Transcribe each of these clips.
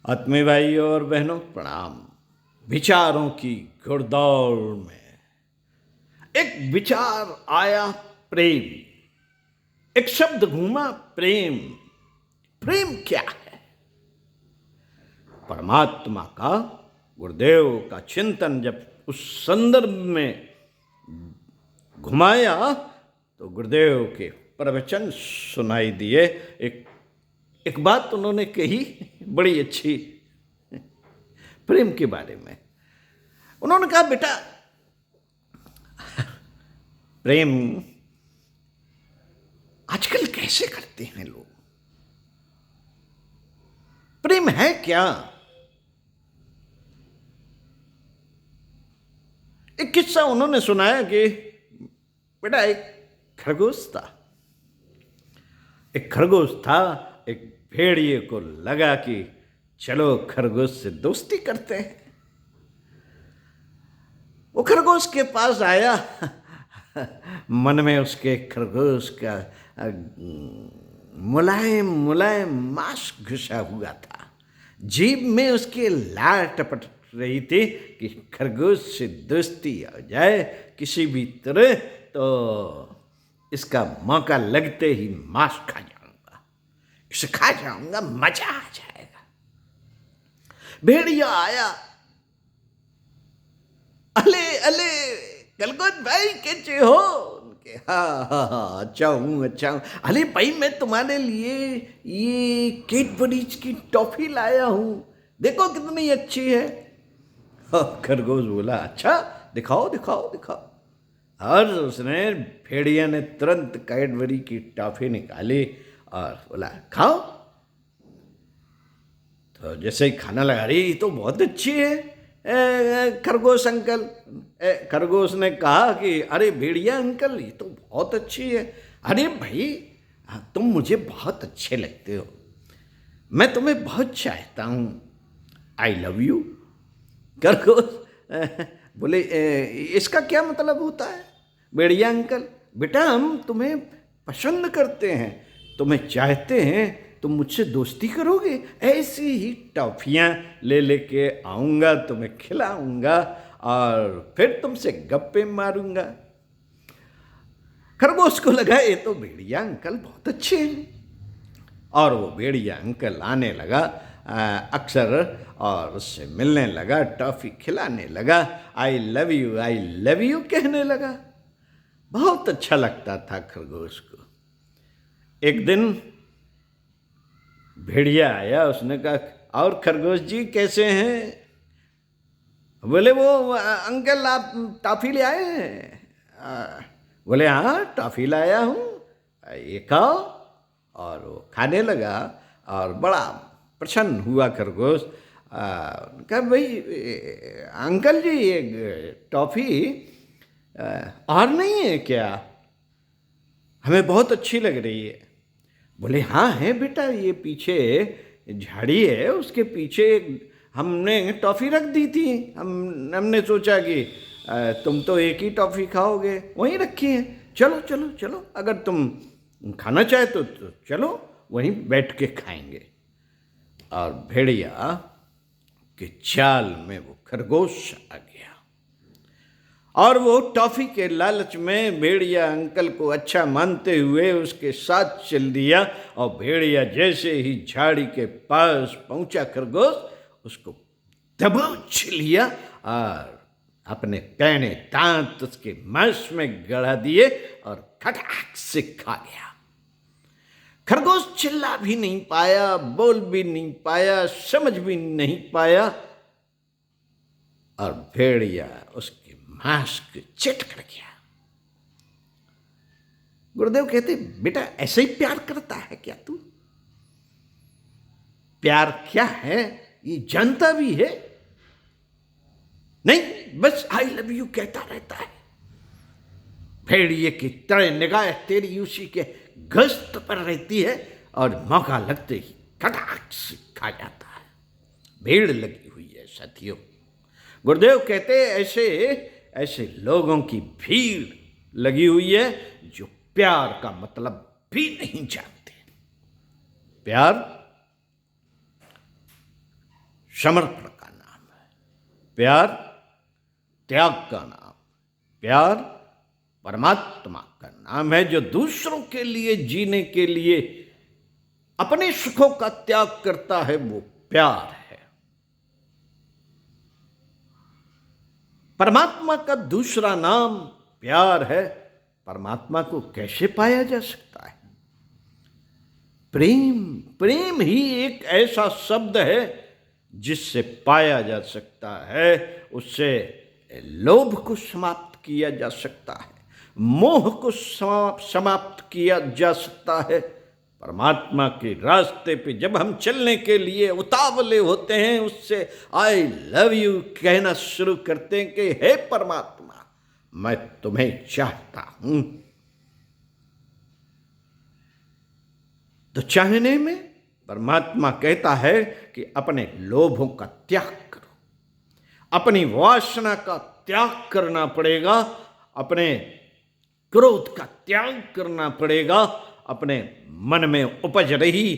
आत्मीय भाइयों और बहनों प्रणाम। विचारों की घुड़दौड़ में एक विचार आया, प्रेम। एक शब्द घूमा, प्रेम। प्रेम क्या है? परमात्मा का, गुरुदेव का चिंतन जब उस संदर्भ में घुमाया तो गुरुदेव के प्रवचन सुनाई दिए। एक बात उन्होंने कही बड़ी अच्छी, प्रेम के बारे में। उन्होंने कहा, बेटा प्रेम आजकल कैसे करते हैं लोग? प्रेम है क्या? एक किस्सा उन्होंने सुनाया कि बेटा एक खरगोश था। एक भेड़िए को लगा कि चलो खरगोश से दोस्ती करते हैं। वो खरगोश के पास आया। मन में उसके खरगोश का मुलायम मुलायम मांस घुसा हुआ था। जीभ में उसके लार टपट रही थी कि खरगोश से दोस्ती हो जाए किसी भी तरह, तो इसका मौका लगते ही मांस खा जाऊंगा, इसे खा जाऊंगा, मजा आ जाएगा। भेड़िया आया, अले अले गलगोत भाई कैसे हो? उनके हाँ, अच्छा हूँ। अरे भाई मैं तुम्हारे लिए ये कैडबरीज की टॉफी लाया हूँ, देखो कितनी अच्छी है। खरगोश बोला, अच्छा दिखाओ दिखाओ दिखाओ। और उसने, भेड़िया ने तुरंत कैडबरी की टॉफी निकाली और बोला, खाओ। तो जैसे ही खाना लगा रही, तो बहुत अच्छी है खरगोश अंकल। खरगोश ने कहा कि अरे भेड़िया अंकल, ये तो बहुत अच्छी है। अरे भाई तुम मुझे बहुत अच्छे लगते हो, मैं तुम्हें बहुत चाहता हूँ, आई लव यू। खरगोश बोले, इसका क्या मतलब होता है भेड़िया अंकल? बेटा हम तुम्हें पसंद करते हैं, तुम्हें चाहते हैं, तुम मुझसे दोस्ती करोगे? ऐसी ही टॉफियाँ ले लेके आऊँगा, तुम्हें खिलाऊंगा और फिर तुमसे गप्पे मारूंगा। खरगोश को लगा ये तो भेड़िया अंकल बहुत अच्छे हैं, और वो भेड़िया अंकल आने लगा अक्सर और उससे मिलने लगा, टॉफी खिलाने लगा, आई लव यू कहने लगा। बहुत अच्छा लगता था खरगोश को। एक दिन भेड़िया आया, उसने कहा, और खरगोश जी कैसे हैं? बोले, वो अंकल आप टॉफी ले आए हैं? बोले, हाँ टॉफी लाया हूँ, ये खाओ। और वो खाने लगा और बड़ा प्रसन्न हुआ खरगोश। कहा, भाई अंकल जी ये टॉफी और नहीं है क्या? हमें बहुत अच्छी लग रही है। बोले, हाँ है बेटा, ये पीछे झाड़ी है, उसके पीछे हमने टॉफ़ी रख दी थी। हमने सोचा कि तुम तो एक ही टॉफ़ी खाओगे, वहीं रखी है। चलो चलो चलो, अगर तुम खाना चाहे तो चलो, वहीं बैठ के खाएंगे। और भेड़िया के चाल में वो खरगोश आ गया और वो टॉफी के लालच में भेड़िया अंकल को अच्छा मानते हुए उसके साथ चल दिया। और भेड़िया जैसे ही झाड़ी के पास पहुंचा, खरगोश उसको दबोच लिया और अपने पैने दांत उसके मांस में गड़ा दिए और खटाक से खा गया। खरगोश चिल्ला भी नहीं पाया, बोल भी नहीं पाया, समझ भी नहीं पाया, और भेड़िया उसके मांस को चिट कर गया। गुरुदेव कहते, बेटा ऐसे ही प्यार करता है क्या तू? प्यार क्या है ये जानता भी है? नहीं, बस आई लव यू कहता रहता है। भेड़िए की तरह निगाह तेरी उसी के गश्त पर रहती है और मौका लगते ही खटाक से खा जाता है। भीड़ लगी हुई है साथियों। गुरुदेव कहते, ऐसे लोगों की भीड़ लगी हुई है जो प्यार का मतलब भी नहीं जानते। प्यार समर्पण का नाम है। प्यार त्याग का नाम, प्यार परमात्मा का नाम है, जो दूसरों के लिए जीने के लिए अपने सुखों का त्याग करता है, वो प्यार है। परमात्मा का दूसरा नाम प्यार है। परमात्मा को कैसे पाया जा सकता है? प्रेम, प्रेम ही एक ऐसा शब्द है जिससे पाया जा सकता है। उससे लोभ को समाप्त किया जा सकता है, मोह को समाप्त किया जा सकता है। परमात्मा के रास्ते पे जब हम चलने के लिए उतावले होते हैं, उससे आई लव यू कहना शुरू करते हैं कि हे परमात्मा, मैं तुम्हें चाहता हूं। तो चाहने में परमात्मा कहता है कि अपने लोभों का त्याग करो, अपनी वासना का त्याग करना पड़ेगा, अपने क्रोध का त्याग करना पड़ेगा, अपने मन में उपज रही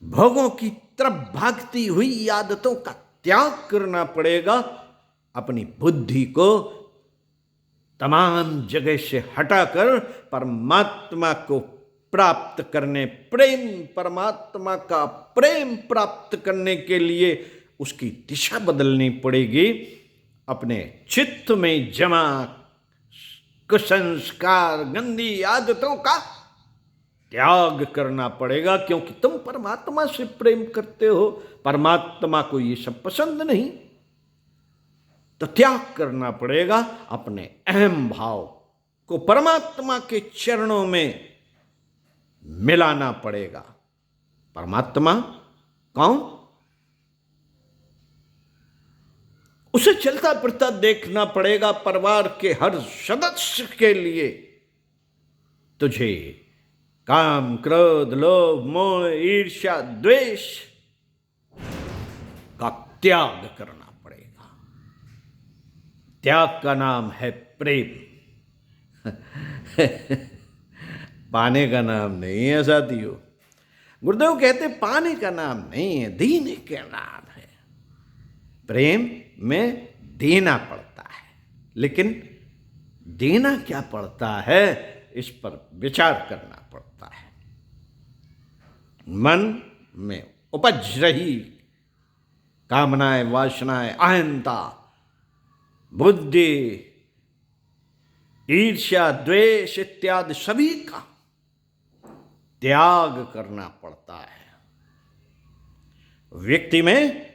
भोगों की तरफ भागती हुई आदतों का त्याग करना पड़ेगा, अपनी बुद्धि को तमाम जगह से हटाकर परमात्मा को प्राप्त करने, प्रेम, परमात्मा का प्रेम प्राप्त करने के लिए उसकी दिशा बदलनी पड़ेगी। अपने चित्त में जमा कुसंस्कार, गंदी आदतों का त्याग करना पड़ेगा, क्योंकि तुम परमात्मा से प्रेम करते हो, परमात्मा को ये सब पसंद नहीं। तो त्याग करना पड़ेगा, अपने अहम भाव को परमात्मा के चरणों में मिलाना पड़ेगा। परमात्मा कौन? उसे चलता फिरता देखना पड़ेगा। परिवार के हर सदस्य के लिए तुझे काम, क्रोध, लोभ, मोह, ईर्ष्या, द्वेष का त्याग करना पड़ेगा। त्याग का नाम है प्रेम। पाने का नाम नहीं है साथियों। गुरुदेव कहते पाने का नाम नहीं है, देने का नाम है। प्रेम में देना पड़ता है, लेकिन देना क्या पड़ता है, इस पर विचार करना पड़ता है। मन में उपज रही कामनाएं, वासनाएं, अहंता, बुद्धि, ईर्ष्या, द्वेष इत्यादि सभी का त्याग करना पड़ता है। व्यक्ति में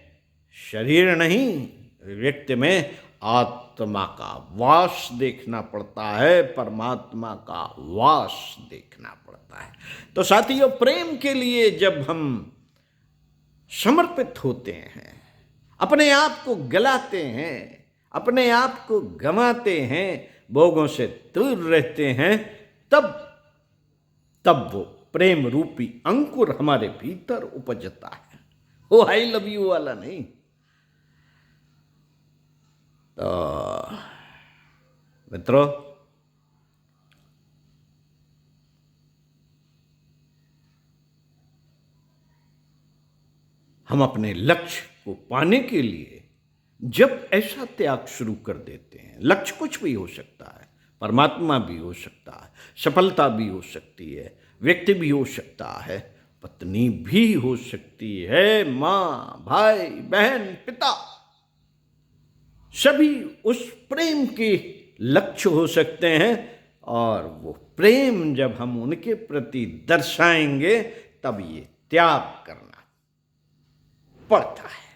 शरीर नहीं, व्यक्ति में आत्मा का वास देखना पड़ता है, परमात्मा का वास देखना पड़ता है। तो साथियों, प्रेम के लिए जब हम समर्पित होते हैं, अपने आप को गलाते हैं, अपने आप को गंवाते हैं, भोगों से दूर रहते हैं, तब वो प्रेम रूपी अंकुर हमारे भीतर उपजता है। वो आई लव यू वाला नहीं। तो मित्रों, हम अपने लक्ष्य को पाने के लिए जब ऐसा त्याग शुरू कर देते हैं, लक्ष्य कुछ भी हो सकता है, परमात्मा भी हो सकता है, सफलता भी हो सकती है, व्यक्ति भी हो सकता है, पत्नी भी हो सकती है, माँ, भाई, बहन, पिता, सभी उस प्रेम के लक्ष्य हो सकते हैं। और वो प्रेम जब हम उनके प्रति दर्शाएंगे, तब ये त्याग करना पड़ता है।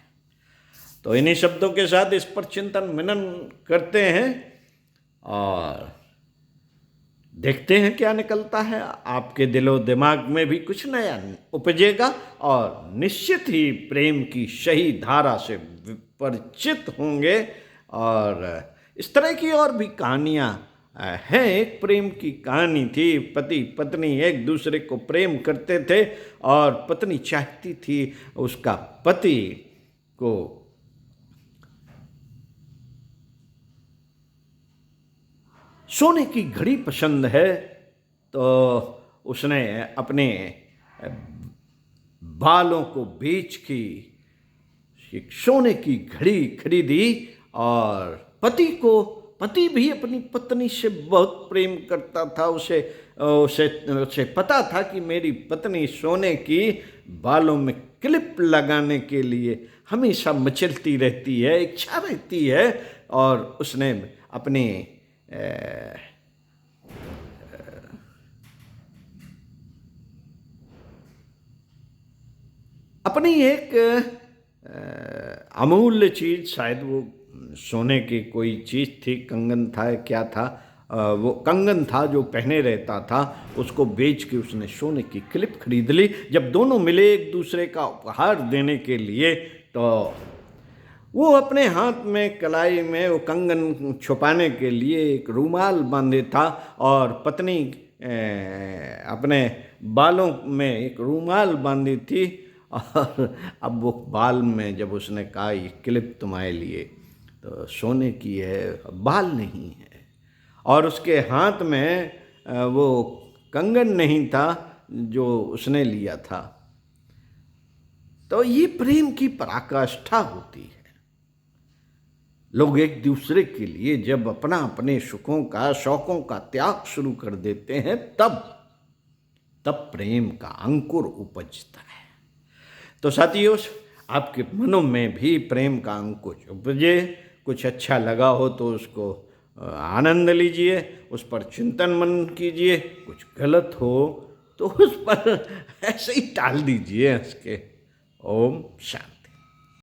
तो इन्हीं शब्दों के साथ इस पर चिंतन मनन करते हैं और देखते हैं क्या निकलता है। आपके दिलो दिमाग में भी कुछ नया उपजेगा और निश्चित ही प्रेम की सही धारा से परिचित होंगे। और इस तरह की और भी कहानियाँ हैं। एक प्रेम की कहानी थी, पति पत्नी एक दूसरे को प्रेम करते थे और पत्नी चाहती थी उसका पति को सोने की घड़ी पसंद है, तो उसने अपने बालों को बेच के एक सोने की घड़ी खरीदी और पति भी अपनी पत्नी से बहुत प्रेम करता था। उसे उसे उसे पता था कि मेरी पत्नी सोने की बालों में क्लिप लगाने के लिए हमेशा मचलती रहती है, इच्छा रहती है। और उसने अपने अपनी एक अमूल्य चीज़, शायद वो सोने की कोई चीज़ थी, कंगन था क्या था, वो कंगन था जो पहने रहता था, उसको बेच के उसने सोने की क्लिप खरीद ली। जब दोनों मिले एक दूसरे का उपहार देने के लिए, तो वो अपने हाथ में कलाई में वो कंगन छुपाने के लिए एक रूमाल बांधे था और पत्नी अपने बालों में एक रूमाल बांधी थी। और अब वो बाल में जब उसने कहा ये क्लिप तुम्हारे लिए, तो सोने की है, बाल नहीं है, और उसके हाथ में वो कंगन नहीं था जो उसने लिया था। तो ये प्रेम की पराकाष्ठा होती है। लोग एक दूसरे के लिए जब अपने सुखों का, शौकों का त्याग शुरू कर देते हैं, तब प्रेम का अंकुर उपजता है। तो साथियों, आपके मनों में भी प्रेम का अंकुर उपजे। कुछ अच्छा लगा हो तो उसको आनंद लीजिए, उस पर चिंतन मनन कीजिए। कुछ गलत हो तो उस पर ऐसे ही टाल दीजिए हंस के। ओम शांति।